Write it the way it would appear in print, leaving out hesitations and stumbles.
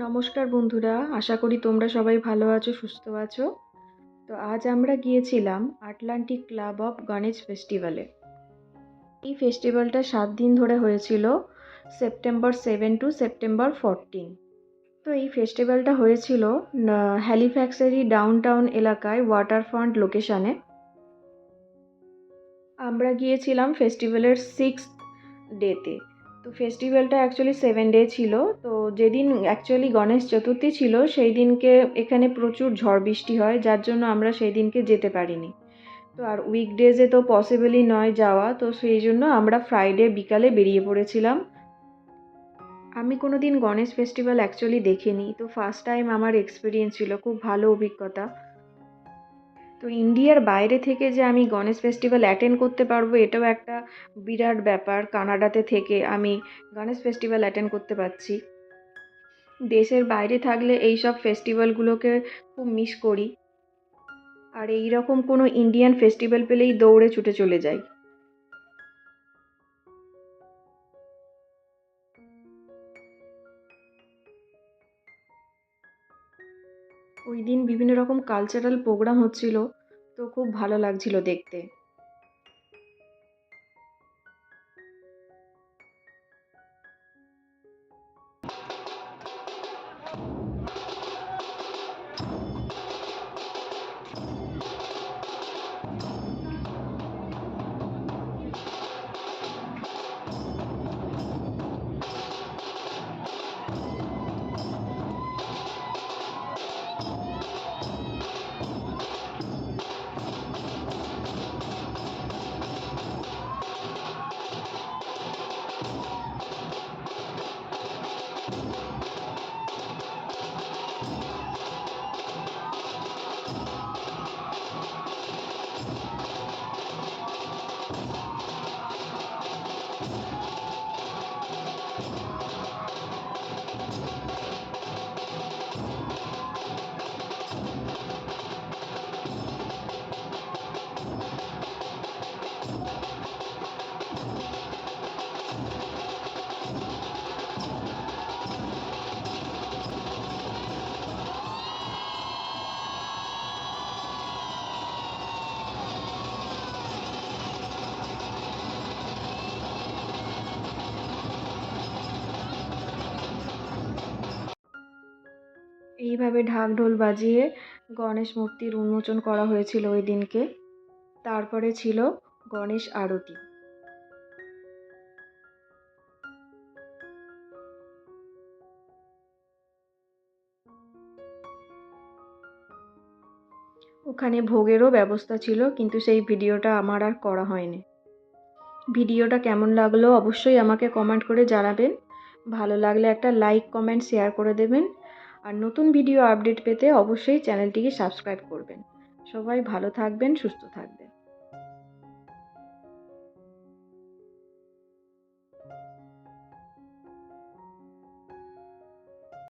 নমস্কার বন্ধুরা, আশা করি তোমরা সবাই ভালো আছো, সুস্থ আছো। তো আজ আমরা গিয়েছিলাম আটলান্টিক ক্লাব অফ গণেশ ফেস্টিভ্যালে। এই ফেস্টিভ্যালটা 7 দিন ধরে হয়েছিল, সেপ্টেম্বর 7 টু সেপ্টেম্বর 14। তো এই ফেস্টিভ্যালটা হয়েছিল হ্যালিফ্যাক্সেরই ডাউনটাউন এলাকায় ওয়াটারফ্রন্ট লোকেশানে। আমরা গিয়েছিলাম ফেস্টিভ্যালের 6th ডেতে। তো ফেস্টিভ্যালটা অ্যাকচুয়ালি 7 ডে ছিল। তো যেদিন অ্যাকচুয়ালি গণেশ চতুর্থী ছিল সেই দিনকে এখানে প্রচুর ঝড় বৃষ্টি হয়, যার জন্য আমরা সেই দিনকে যেতে পারিনি। তো আর উইকডেজে তো পসিবলই নয় যাওয়া, তো সেই জন্য আমরা ফ্রাইডে বিকালে বেরিয়ে পড়েছিলাম। আমি কোনো দিন গণেশ ফেস্টিভ্যাল অ্যাকচুয়ালি দেখিনি, তো ফার্স্ট টাইম আমার এক্সপিরিয়েন্স ছিল, খুব ভালো অভিজ্ঞতা। তো ইন্ডিয়ার বাইরে থেকে যে আমি গণেশ ফেস্টিভ্যাল অ্যাটেন্ড করতে পারবো এটাও একটা বিরাট ব্যাপার। কানাডাতে থেকে আমি গণেশ ফেস্টিভ্যাল অ্যাটেন্ড করতে পারছি। দেশের বাইরে থাকলে এই সব ফেস্টিভ্যালগুলোকে খুব মিস করি, আর এই রকম কোনো ইন্ডিয়ান ফেস্টিভ্যাল পেলেই দৌড়ে ছুটে চলে যাই। ওই দিন বিভিন্ন রকম কালচারাল প্রোগ্রাম হচ্ছিল, তো খুব ভালো লাগছিল দেখতে। এইভাবে ঢাক ঢোল বাজিয়ে গণেশ মূর্তির উন্মোচন করা হয়েছিল ওই দিনকে। তারপরে ছিল গণেশ আরতি। ওখানে ভোগেরও ব্যবস্থা ছিল, কিন্তু সেই ভিডিওটা আমার আর করা হয়নি। ভিডিওটা কেমন লাগলো অবশ্যই আমাকে কমেন্ট করে জানাবেন। ভালো লাগলে একটা লাইক, কমেন্ট, শেয়ার করে দেবেন। আর নতুন ভিডিও আপডেট পেতে অবশ্যই চ্যানেলটিকে সাবস্ক্রাইব করবেন। সবাই ভালো থাকবেন, সুস্থ থাকবেন।